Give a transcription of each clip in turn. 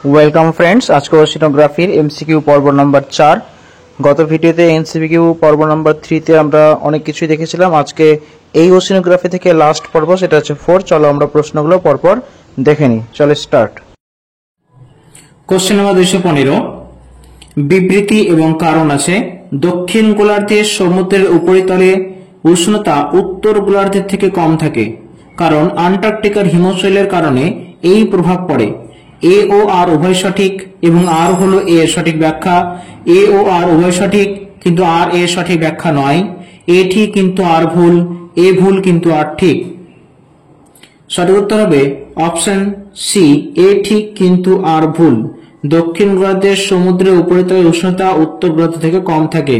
Welcome friends, আজকে ওশিনোগ্রাফির MCQ পর্ব number 4। গত ভিডিওতে এমসিকিউ পর্ব নাম্বার 3 তে আমরা অনেক কিছুই দেখেছিলাম। আজকে এই ওশিনোগ্রাফি থেকে লাস্ট পর্ব, সেটা হচ্ছে 4। চলো আমরা প্রশ্নগুলো পরপর দেখে নিই। চলো স্টার্ট। কোশ্চেন নাম্বার 215, বিবৃতি এবং কারণ আছে। দক্ষিণ গোলার্ধের সমুদ্রের উপরিতলে উষ্ণতা উত্তর গোলার্ধের থেকে কম থাকে, কারণ আন্টার্কটিকার হিমশৈলের কারণে এই প্রভাব পড়ে। এ ও আর উভয় সঠিক এবং আর হলো এ এর সঠিক ব্যাখ্যা। এ ও আর উভয় সঠিক, কিন্তু আর এর সঠিক ব্যাখ্যা নয়। এ ঠিক কিন্তু আর ভুল, এ ভুল কিন্তু আর ঠিক। সঠিক উত্তর হবে অপশন সি, এ ঠিক কিন্তু আর ভুল। দক্ষিণ গোলার্ধের সমুদ্রের উপরিতলে উষ্ণতা উত্তর গোলার্ধ থেকে কম থাকে,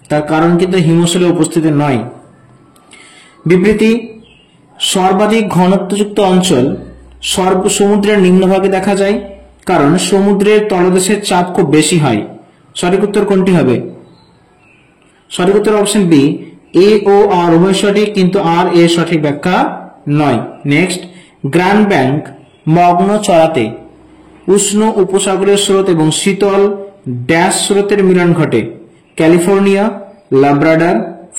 তার কারণ কিন্তু হিমশৈলের উপস্থিতি নয়। বিবৃতি, সর্বাধিক ঘনত্বযুক্ত অঞ্চল সমুদ্রের নিম্নভাগে দেখা যায়, কারণ সমুদ্রের তলদেশের চাপ খুব বেশি হয়। সঠিক উত্তর কোনটি হবে? সঠিক উত্তর অপশন বি, এ ও আর উভয় সঠিক, কিন্তু আর এর সঠিক ব্যাখ্যা নয়। নেক্সট, গ্র্যান্ড ব্যাংক মগ্ন চড়াতে উষ্ণ উপসাগরীয় স্রোত এবং শীতল ড্যাশ স্রোতের মিলন ঘটে। California, Labrador,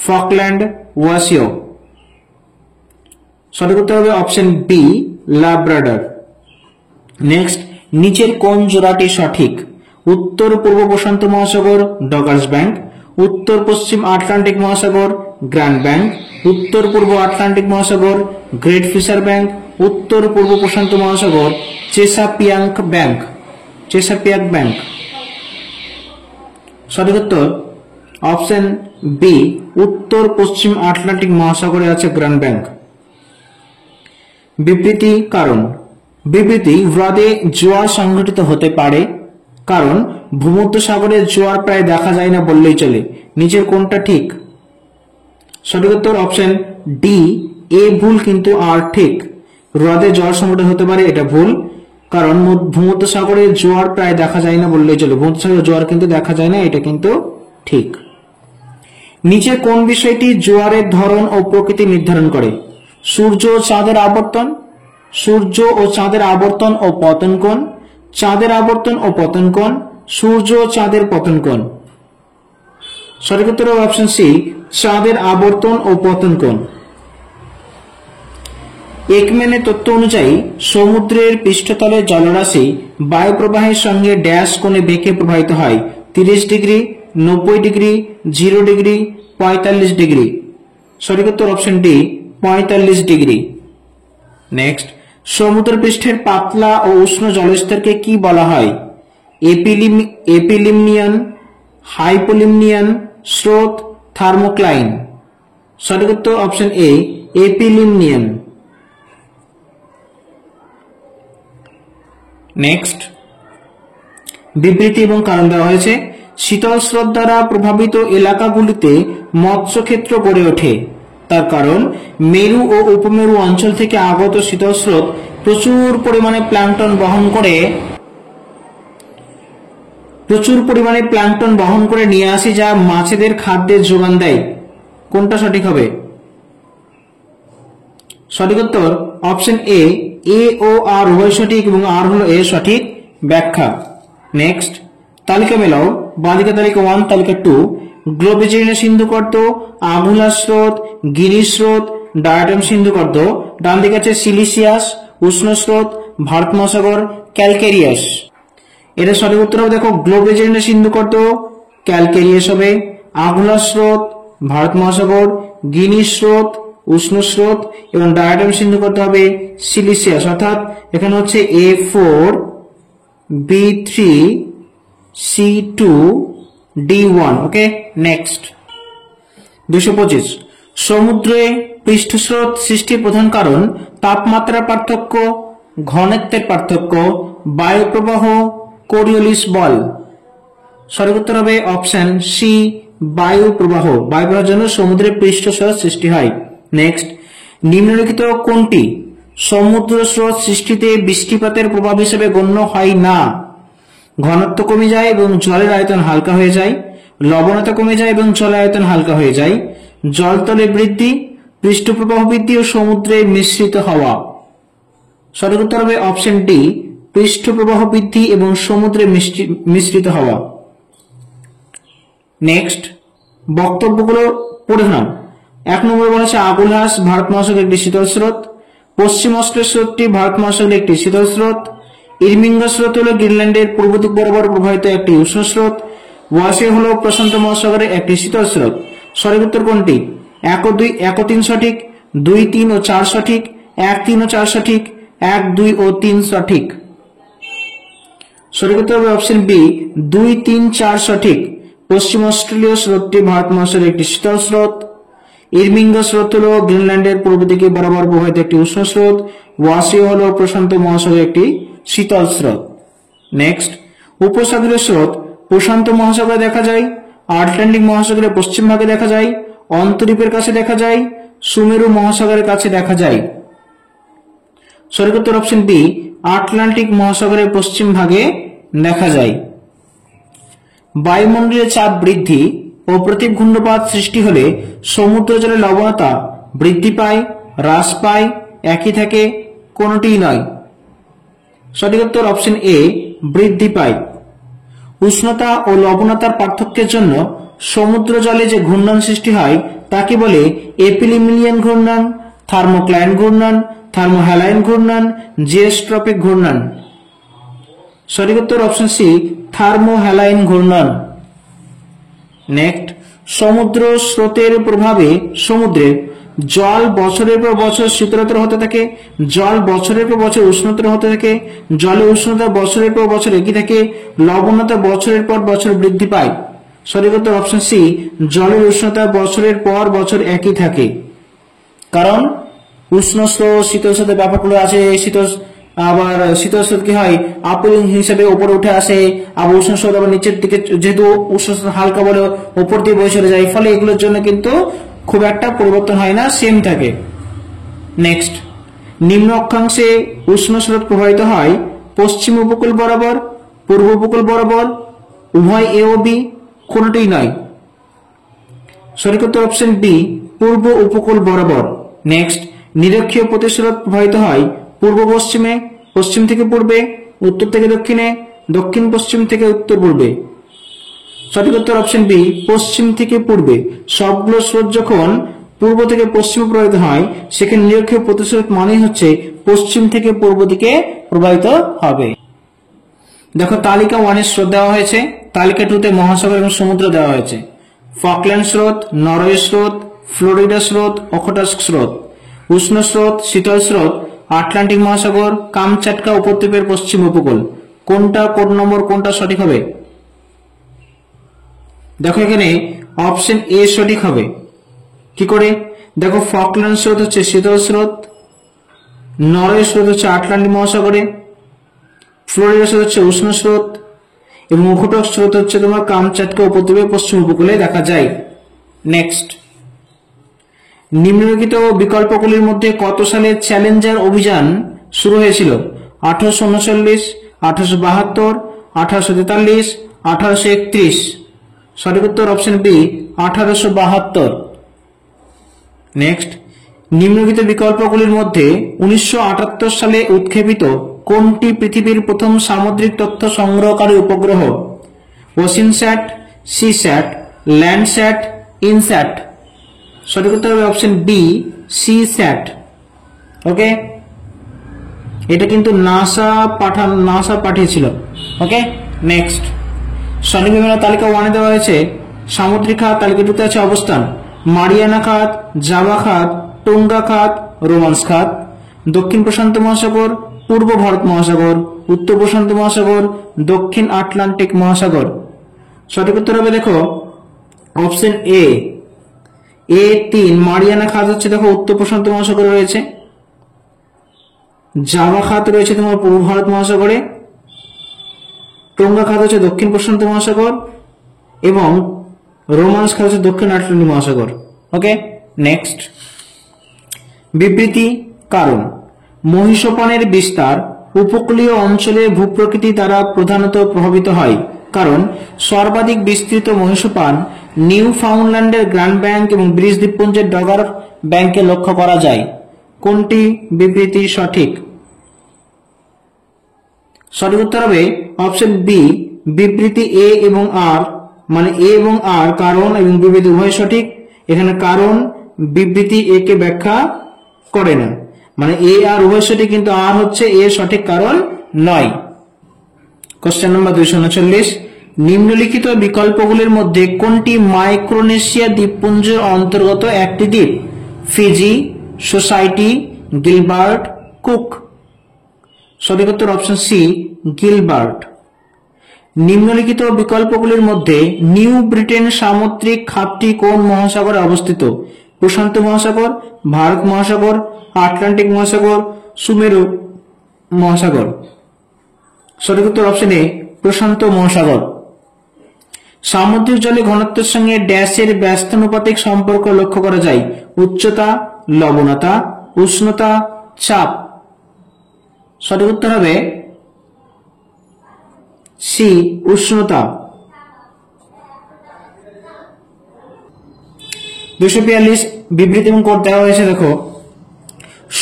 Falkland, Oyashio. সঠিক উত্তর হবে অপশন বি, লাব্রাডর। নেক্সট, নিচের কোন জোড়াটি সঠিক? উত্তর পূর্ব প্রশান্ত মহাসাগর ডগার্স ব্যাংক, উত্তর পশ্চিম আটলান্টিক মহাসাগর গ্র্যান্ড ব্যাংক, উত্তর পূর্ব আটলান্টিক মহাসাগর গ্রেট ফিশার ব্যাংক, উত্তর পূর্ব প্রশান্ত মহাসাগর চেসাপিয়াক ব্যাংক। সঠিক উত্তর অপশন বি, উত্তর পশ্চিম আটলান্টিক মহাসাগরে আছে গ্র্যান্ড ব্যাংক। বিবৃতি কারণ, বিবৃতি হ্রদে জোয়ার সংঘটিত হতে পারে, কারণ ভূমধ্যসাগরে জোয়ার প্রায় দেখা যায় না বললেই চলে। নিচের কোনটা ঠিক? সঠিক উত্তর অপশন ডি, এ ভুল কিন্তু আর ঠিক। হ্রদে জোয়ার সংঘটিত হতে পারে, এটা ভুল, কারণ ভূমধ্যসাগরে জোয়ার প্রায় দেখা যায় না বললেই চলে। ভূমধ্যসাগরে জোয়ার কিন্তু দেখা যায় না, এটা কিন্তু ঠিক। নিচে কোন বিষয়টি জোয়ারের ধরন ও প্রকৃতি নির্ধারণ করে? সূর্য ও চাঁদের আবর্তন, সূর্য ও চাঁদের আবর্তন ও পতন কোণ, চাঁদের আবর্তন ও পতন কোণ, সূর্য ও চাঁদের পতন কোণ। সঠিক উত্তর অপশন সি, চাঁদের আবর্তন ও পতন কোণ। একম্যানের তত্ত্ব অনুযায়ী সমুদ্রের পৃষ্ঠতলে জলরাশি বায়ু প্রবাহের সঙ্গে ড্যাশ কোণে বেঁকে প্রবাহিত হয়। 30 ডিগ্রি, 90 ডিগ্রি, 0 ডিগ্রি, 45 ডিগ্রি। সঠিক উত্তর অপশন ডি, 45 ডিগ্রি। নেক্সট, সমুদ্র পৃষ্ঠের পাতলা ও উষ্ণ জলস্তরকে কি বলা হয়? এপিলিমনিয়ান, হাইপোলিমনিয়ান, স্রোত, থার্মোক্লাইন। সঠিক উত্তর অপশন এ, এপিলিমনিয়ান। নেক্সট, বিবৃতি এবং কারণ দেওয়া হয়েছে। শীতল স্রোত দ্বারা প্রভাবিত এলাকাগুলিতে মৎস্যক্ষেত্র গড়ে ওঠে, তার কারণ মেরু ও উপমেরু অঞ্চল থেকে আগত শীতল স্রোত প্রচুর পরিমাণে প্ল্যাঙ্কটন বহন করে নিয়ে আসে, যা মাছেদের খাদ্যের যোগান দেয়। কোনটা সঠিক হবে? সঠিক উত্তর অপশন এ, এ ও আর উভয় সঠিক এবং আর হলো এর সঠিক ব্যাখ্যা। নেক্সট, তালিকা মেলাও। বাঁদিকে তালিকা 1, তালিকা 2। গ্লোবেজিয়ানা সিন্ধুকর্দ, আগুলা স্রোত, গিরি স্রোত, ডায়াটম সিন্ধুকর্দ। ডান দিকে আছে সিলিসিয়াস, উষ্ণ স্রোত, ভারত মহাসাগর, ক্যালকেরিয়াস। এটা সঠিক উত্তর হবে, দেখো, গ্লোবেজিয়ানা সিন্ধুকর্দ ক্যালকেরিয়াস হবে, আগুলা স্রোত ভারত মহাসাগর, গিনি স্রোত উষ্ণ স্রোত এবং ডায়াটম সিন্ধুকর্দ হবে সিলিসিয়াস। অর্থাৎ এখানে হচ্ছে A4, B3, C2, D1। ওকে, নেক্সট 225, সমুদ্রে পৃষ্ঠস্রোত সৃষ্টির প্রধান কারণ তাপমাত্রার পার্থক্য, ঘনত্বের পার্থক্য, বায়ু প্রবাহ, কোরিওলিস বল। সঠিক উত্তর হবে অপশন সি, বায়ু প্রবাহ। বায়ু প্রবাহের জন্য সমুদ্রের পৃষ্ঠস্রোত সৃষ্টি হয়। নেক্সট, নিম্নলিখিত কোনটি সমুদ্র স্রোত সৃষ্টিতে বৃষ্টিপাতের প্রভাব হিসেবে গণ্য হয় না? ঘনত্ব কমে যায় এবং জলের আয়তন হালকা হয়ে যায়, লবণতা কমে যায় এবং জলের আয়তন হালকা হয়ে যায়, জলতলের বৃদ্ধি, পৃষ্ঠপ্রবাহ বৃদ্ধি ও সমুদ্রে মিশ্রিত হওয়া। সঠিক উত্তর হবে অপশন ডি, পৃষ্ঠপ্রবাহ বৃদ্ধি এবং সমুদ্রে মিশ্রিত হওয়া। নেক্সট বক্তব্যগুলো পড়ে নাও। 1 নম্বরে বলেছে আগুলহাস ভারত মহাসাগরের একটি শীতল স্রোত। পশ্চিম অস্ট্রেলিয়া স্রোতটি ভারত মহাসাগরের একটি শীতল স্রোত। ইরমিঙ্গা স্রোত হল গ্রিনল্যান্ডের পূর্ব দিক বরাবর প্রবাহিত একটি উষ্ণ স্রোত। ওয়াসে হল প্রশান্ত মহাসাগরের একটি শীতল স্রোত। সঠিক উত্তর কোনটি? 1 ও 2 1 ও 3 সঠিক, 2, 3 ও 4 সঠিক, 1, 3 ও 4 সঠিক, 1, 2 ও 3 সঠিক। সঠিক উত্তর হবে অপশন বি 2, 3, 4 সঠিক। পশ্চিম অস্ট্রেলীয় স্রোতটি ভারত মহাসাগরের একটি শীতল স্রোত। ইরমিঙ্গা স্রোত হল গ্রিনল্যান্ডের পূর্ব দিকে বরাবর প্রবাহিত একটি উষ্ণ স্রোত। ওয়াসে হল প্রশান্ত মহাসাগরের একটি শীতল স্রোত। নেক্সট উপসাগরীয় স্রোত প্রশান্ত মহাসাগরে দেখা যায়, আটলান্টিক মহাসাগরের পশ্চিম ভাগে দেখা যায়, অন্তরীপের কাছে দেখা যায়, সুমেরু মহাসাগরের কাছে দেখা যায়। সঠিক উত্তর অপশন বি আটলান্টিক মহাসাগরের পশ্চিম ভাগে দেখা যায়। বায়ুমণ্ডলীয় চাপ বৃদ্ধি ও প্রতীক ঘূর্ণপাত সৃষ্টি হলে সমুদ্র জলের লবণতা বৃদ্ধি পায়, হ্রাস পায়, একই থাকে, কোনটিই নয়। সঠিক উত্তর অপশন এ বৃদ্ধি পায়। উষ্ণতা ও লবণতার পার্থক্যের জন্য সমুদ্র জলে যে ঘূর্ণন সৃষ্টি হয় তাকে বলে এপিলিমিলিয়ান ঘূর্ণন, থার্মোক্লাইন ঘূর্ণন, থার্মোহ্যালাইন ঘূর্ণন, জিওস্ট্রপিক ঘূর্ণন। সঠিক উত্তর অপশন সি থার্মোহ্যালাইন ঘূর্ণন। নেক্সট সমুদ্র স্রোতের প্রভাবে সমুদ্রের জল বছরের পর বছর শীতলতর হতে থাকে, জল বছরের পর বছর উষ্ণতর হতে থাকে, জলের উষ্ণতা বছরের পর বছর একই থাকে, লবণতা বছরের পর বছর বৃদ্ধি পায়। সঠিক উত্তর অপশন সি জলের উষ্ণতা বছরের পর বছর একই থাকে। কারণ উষ্ণ স্রোত শীতল স্রোতের ব্যাপারগুলো আছে। আবার শীতল স্রোত কি হয় আপিং হিসেবে উপরে উঠে আসে, আবার উষ্ণ স্রোত আবার নিচের দিকে, যেহেতু উষ্ণ স্রোত হালকা বলে উপর দিয়ে বয়ে চলে যায়, ফলে এগুলোর জন্য কিন্তু খুব একটা পরিবর্তন হয় না, সেম থাকে। নেক্সট নিম্ন অক্ষাংশে উষ্ণ স্রোত প্রবাহিত হয় পশ্চিম উপকূল বরাবর, পূর্ব উপকূল বরাবর, উভয় এ ও বি, কোনটিই নয়। সঠিক উত্তর অপশন বি পূর্ব উপকূল বরাবর। নেক্সট নিরক্ষীয় প্রতিস্রোত প্রবাহিত হয় পূর্ব পশ্চিমে, পশ্চিম থেকে পূর্বে, উত্তর থেকে দক্ষিণে, দক্ষিণ পশ্চিম থেকে উত্তর পূর্বে। সঠিক উত্তর অপশন বি পশ্চিম থেকে পূর্বে। সবগুলো স্রোত যখন পূর্ব থেকে পশ্চিমে প্রবাহিত হয় সেখানে নিরক্ষীয় প্রতিস্রোত মানেই হচ্ছে পশ্চিম থেকে পূর্ব দিকে প্রবাহিত হবে। দেখো তালিকা 1 এর স্রোত দেওয়া হয়েছে, তালিকা 2 তে মহাসাগর এবং সমুদ্র দেওয়া হয়েছে। ফকল্যান্ড স্রোত, নরওয়ে স্রোত, ফ্লোরিডা স্রোত, ওখোটস্ক স্রোত। উষ্ণ স্রোত, শীতল স্রোত, আটলান্টিক মহাসাগর, কামচাটকা উপদ্বীপের পশ্চিম উপকূল। কোনটা কোন নম্বর কোনটা সঠিক হবে? দেখো এখানে অপশন এ সঠিক হবে। কি করে? দেখো ফকল্যান্ড স্রোত হচ্ছে শীতল স্রোত, নরওয়ে স্রোত হচ্ছে আটলান্টিক মহাসাগরে, ফ্লোরিডা স্রোত হচ্ছে উষ্ণ স্রোত এবং ওখোটস্ক স্রোত হচ্ছে তোমার কামচাটকা উপদ্বীপের পশ্চিম উপকূলে দেখা যায়। নেক্সট নিম্নলিখিত বিকল্পগুলির মধ্যে কত সালে চ্যালেঞ্জার অভিযান শুরু হয়েছিল? 1839, 1872, 1843, 1831। সঠিক উত্তর অপশন বি 1872। নেক্সট নিম্নলিখিত বিকল্পগুলির মধ্যে 1978 সালে উৎক্ষেপিত কোনটি পৃথিবীর প্রথম সামুদ্রিক তথ্য সংগ্রহকারী উপগ্রহ? ওসিনস্যাট, সিস্যাট, ল্যান্ডস্যাট, ইনস্যাট। সঠিক উত্তর হবে অপশন বি সিস্যাট। ওকে, এটা কিন্তু নাসা পাঠিয়েছিল। ওকে, নেক্সট সঠিক বিবরণ তালিকা 1 এ দেওয়া হয়েছে। সামুদ্রিক খাত তালিকা 2 তে আছে অবস্থান মারিয়ানা খাত, জাভা খাত, টোঙ্গা খাত, রোমান্স খাত। দক্ষিণ প্রশান্ত মহাসাগর, পূর্ব ভারত মহাসাগর, উত্তর প্রশান্ত মহাসাগর, দক্ষিণ আটলান্টিক মহাসাগর। সঠিক উত্তর হবে দেখো অপশন এ 3 মারিয়ানা খাত হচ্ছে দেখো উত্তর প্রশান্ত মহাসাগরে রয়েছে, জাভা খাত রয়েছে তোমার পূর্ব ভারত মহাসাগরে, টোঙ্গা খাত হচ্ছে দক্ষিণ প্রশান্ত মহাসাগর এবং রোমান্স খাত হচ্ছে দক্ষিণ আটলান্টিক মহাসাগর। ওকে, নেক্সট বিবৃতি কারণ মহীসোপানের বিস্তার উপকূলীয় অঞ্চলে ভূপ্রকৃতি দ্বারা প্রধানত প্রভাবিত হয়। কারণ সর্বাধিক বিস্তৃত মহীসোপান নিউ ফাউন্ডল্যান্ডের গ্র্যান্ড ব্যাংক এবং ব্রিজ দ্বীপপুঞ্জের ডগার ব্যাংকে লক্ষ্য করা যায়। কোনটি বিবৃতি সঠিক? সঠিক উত্তর হবে অপশন বি, বিবৃতি এ এবং আর, মানে এ এবং আর কারণ এবং বিবৃতি উভয় সঠিক। এখানে কারণ বিবৃতি এ কে ব্যাখ্যা করে না, মানে এ আর উভয় সঠিক, কিন্তু আর হচ্ছে এ সঠিক কারণ নয়। কোশ্চেন নাম্বার 239, নিম্নলিখিত বিকল্পগুলির মধ্যে কোনটি মাইক্রোনেশিয়া দ্বীপপুঞ্জের অন্তর্গত একটি দ্বীপ? Fiji, society, Gilbert, cook. সঠিক উত্তর অপশন সি, গিলবার্ট। নিম্নলিখিত বিকল্পগুলির মধ্যে নিউ ব্রিটেন সামুদ্রিক খাতটি কোন মহাসাগরে অবস্থিত? প্রশান্ত মহাসাগর, ভারত মহাসাগর, আটলান্টিক মহাসাগর, সুমেরু মহাসাগর। সঠিক উত্তর অপশন এ, প্রশান্ত মহাসাগর। সামুদ্রিক জলে ঘনত্বের সঙ্গে ড্যাশের ব্যস্তানুপাতিক সম্পর্ক লক্ষ্য করা যায়? উচ্চতা, লবণতা, উষ্ণতা, চাপ। সঠিক উত্তর হবে সি, উষ্ণতা। 242 বিবৃতি এবং কোড দেওয়া হয়েছে, দেখো।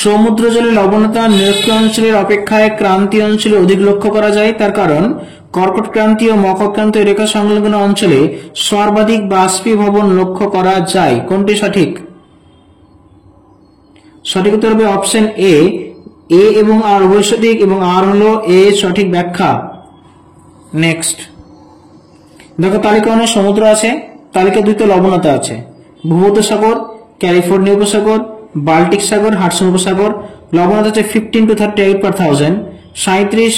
সমুদ্র জলে লবণতা নিরক্ষীয় অঞ্চলের অপেক্ষায় ক্রান্তীয় অঞ্চলে অধিক লক্ষ্য করা যায়, তার কারণ কর্কট ক্রান্তি ও মকর ক্রান্তীয় রেখা সংলগ্ন অঞ্চলে সর্বাধিক বাষ্পীভবন লক্ষ্য করা যায়। কোনটি সঠিক? সঠিক উত্তর হবে অপশন এ, এ এবং আর উভয় সঠিক এবং আর হলো এ সঠিক ব্যাখ্যা। নেক্সট দেখো, তালিকা অনেক সমুদ্র আছে, তালিকা 2তে লবণতা আছে। ভূমধ্যসাগর, ক্যালিফোর্নিয়া উপসাগর, বাল্টিক সাগর, হাডসন উপসাগর। লবণতা হচ্ছে 15 to 38 per 1000, 37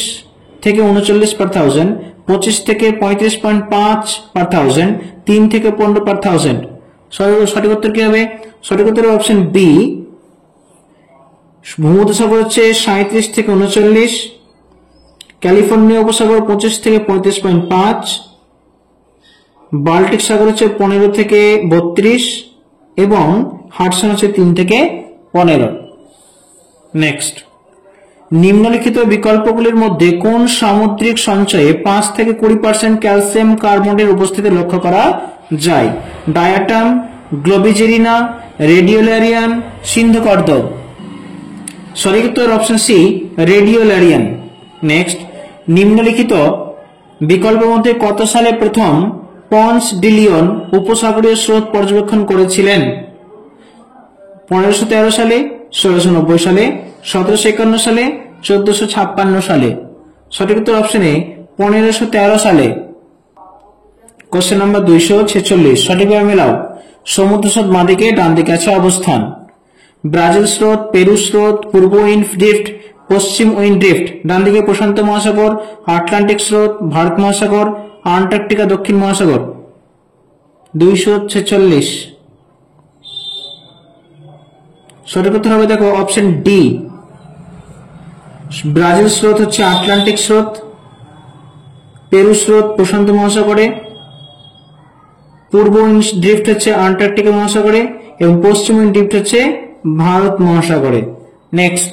থেকে 39 per 1000, 25 থেকে 35.5 per 1000, 3 থেকে 15 per 1000। সঠিক উত্তর কি হবে? সঠিক উত্তর অপশন বি, ভূমধ্যসাগর হচ্ছে 37 থেকে 39, ক্যালিফোর্নিয়া উপসাগর 25 থেকে 35.5, বাল্টিক সাগর হচ্ছে 15 থেকে 32 এবং হাডসন হচ্ছে 3 থেকে 15। নেক্সট, নিম্নলিখিত বিকল্পগুলির মধ্যে কোন সামুদ্রিক সঞ্চয়ে 5 থেকে 20% ক্যালসিয়াম কার্বনেটের উপস্থিতি লক্ষ্য করা যায়? ডায়াটাম, গ্লোবিজেরিনা, রেডিওল্যারিয়ান, সিন্ধুকর্দ। সঠিক উত্তর অপশন সি, রেডিওল্যারিয়ান। নেক্সট, নিম্নলিখিত বিকল্পের মধ্যে কত সালে প্রথম পন্স ডিলিয়ন উপসাগরীয় স্রোত পর্যবেক্ষণ করেছিলেন? 1513 সালে, 1690 সালে, 1751 সালে, 1456 সালে। সঠিক উত্তর অপশন এ, 1513 সালে। কোশ্চেন নাম্বার 246, সঠিকভাবে মেলাও। সমুদ্র স্রোত বাঁ দিকে, ডান দিকে আছে অবস্থান। ব্রাজিল স্রোত, পেরু স্রোত, পূর্ব উইন্ড ড্রিফট, পশ্চিম উইন্ড ড্রিফট। ডান দিকে প্রশান্ত মহাসাগর, আটলান্টিক স্রোত, ভারত মহাসাগর, আন্টার্কটিকা, দক্ষিণ মহাসাগর। 246। সঠিক উত্তর হবে দেখো অপশন ডি, ব্রাজিল স্রোত হচ্ছে আটলান্টিক স্রোত, পেরু স্রোত প্রশান্ত মহাসাগরে, পূর্ব উইন্ড ড্রিফট হচ্ছে আন্টার্কটিকা মহাসাগরে এবং পশ্চিম উইন্ড ড্রিফট হচ্ছে ভারত মহাসাগরে। নেক্সট,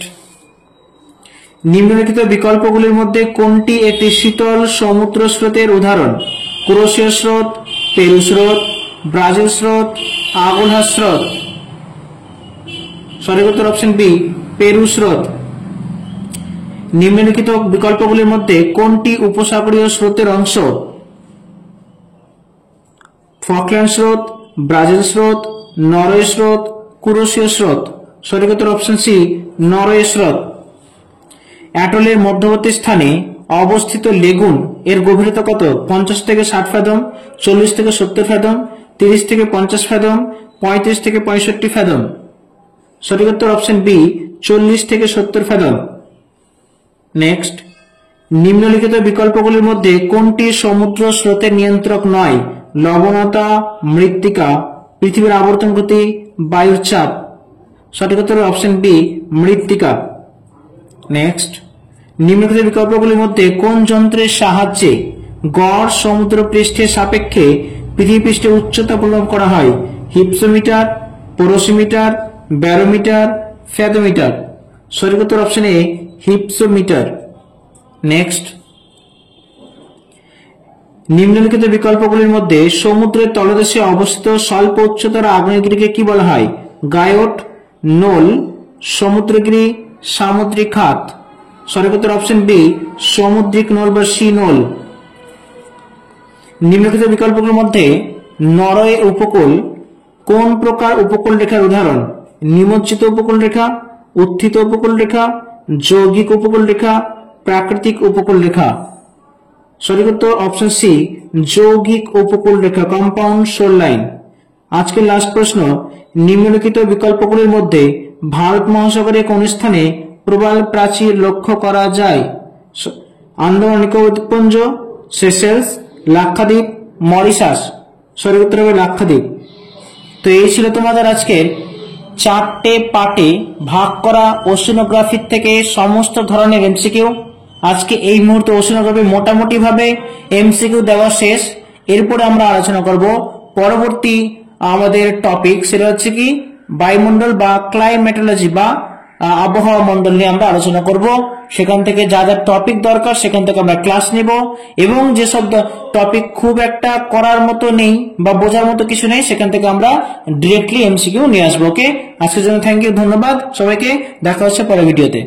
নিম্নলিখিত বিকল্পগুলির মধ্যে কোনটি একটি শীতল সমুদ্র স্রোতের উদাহরণ? ক্রোয়েশীয় স্রোত, পেরু স্রোত, ব্রাজিল স্রোত, আগলহা স্রোত। সঠিক উত্তর অপশন বি, পেরু স্রোত। নিম্নলিখিত বিকল্পগুলির মধ্যে কোনটি উপসাগরীয় স্রোতের অংশ? ফকল্যান্ড স্রোত, ব্রাজিল স্রোত, নরওয়ে স্রোত, ক্রোয়েশীয় স্রোত। সঠিক উত্তর অপশন সি, নরওয়ে স্রোত। অ্যাটলের মধ্যবর্তী স্থানে অবস্থিত লেগুন এর গভীরতা কত? 50 থেকে 60 ফ্যাদম, 40 থেকে 70 ফ্যাদম, 30 থেকে 50 ফ্যাদম, 35 থেকে 65 ফ্যাদম। সঠিক উত্তর অপশন বি, 40 থেকে 70 ফ্যাদম। নেক্সট, নিম্নলিখিত বিকল্পগুলির মধ্যে কোনটি সমুদ্র স্রোতের নিয়ন্ত্রক নয়? লবণতা, মৃত্তিকা, পৃথিবীর আবর্তন গতি, বায়ুর চাপ। সঠিক উত্তর অপশন বি, মৃত্তিকা। নেক্সট, নিম্নলিখিত বিকল্পগুলির মধ্যে কোন যন্ত্রের সাহায্যে গড় সমুদ্র পৃষ্ঠের সাপেক্ষে পৃথিবী পৃষ্ঠের উচ্চতা পরিমাপ করা হয়? হিপসোমিটার, পোরোসিমিটার, ব্যারোমিটার, ফ্যাদোমিটার। সঠিক উত্তর অপশন এ, হিপসোমিটার। নেক্সট, নিম্নলিখিত বিকল্পগুলির মধ্যে সমুদ্রের তলদেশে অবস্থিত স্বল্প উচ্চতার আগ্নেয়গিরিকে কি বলা হয়? গায়োট, নোল, সমুদ্রগিরি, সামুদ্রিক খাত। সঠিক উত্তর অপশন বি সামুদ্রিক নল বা সি নল। নিম্নলিখিত বিকল্পগুলোর মধ্যে নরওয়ে উপকূল কোন প্রকার উপকূল রেখার উদাহরণ? নিমজ্জিত উপকূল রেখা, উত্থিত উপকূল রেখা, যৌগিক উপকূল রেখা, প্রাকৃতিক উপকূল রেখা। সঠিক উত্তর অপশন সি যৌগিক উপকূল রেখা, কম্পাউন্ড শোর লাইন। আজকের লাস্ট প্রশ্ন, নিম্নলিখিত বিকল্পগুলির মধ্যে ভারত মহাসাগরের কোন স্থানে প্রবাল প্রাচীর লক্ষ্য করা যায়? আন্দামান নিকোবর দ্বীপপুঞ্জ, সেশেলস, লাক্ষাদ্বীপ, মরিশাস। সঠিক উত্তর হবে লাক্ষাদ্বীপ। তো এই ছিল তোমাদের আজকের 4টে পার্টে ভাগ করা ওশেনোগ্রাফির থেকে সমস্ত ধরনের এমসিকিউ। আজকে এই মুহূর্তে ওশেনোগ্রাফি মোটামুটি ভাবে এমসিকিউ দেওয়া শেষ। এরপরে আমরা আলোচনা করব পরবর্তী আমাদের টপিক, সেটা হচ্ছে কি বায়ুমণ্ডল বা ক্লাইমেটোলজি বা আবহাওয়া মণ্ডল নিয়ে আমরা আলোচনা করব। সেখান থেকে যা যা টপিক দরকার সেখান থেকে আমরা ক্লাস নিব, এবং যেসব টপিক খুব একটা করার মতো নেই বা বোঝার মতো কিছু নেই সেখান থেকে আমরা ডিরেক্টলি এমসিকিউ নিয়ে আসবো। ওকে, আজকের জন্য থ্যাংক ইউ, ধন্যবাদ সবাইকে, দেখা হচ্ছে পরের ভিডিওতে।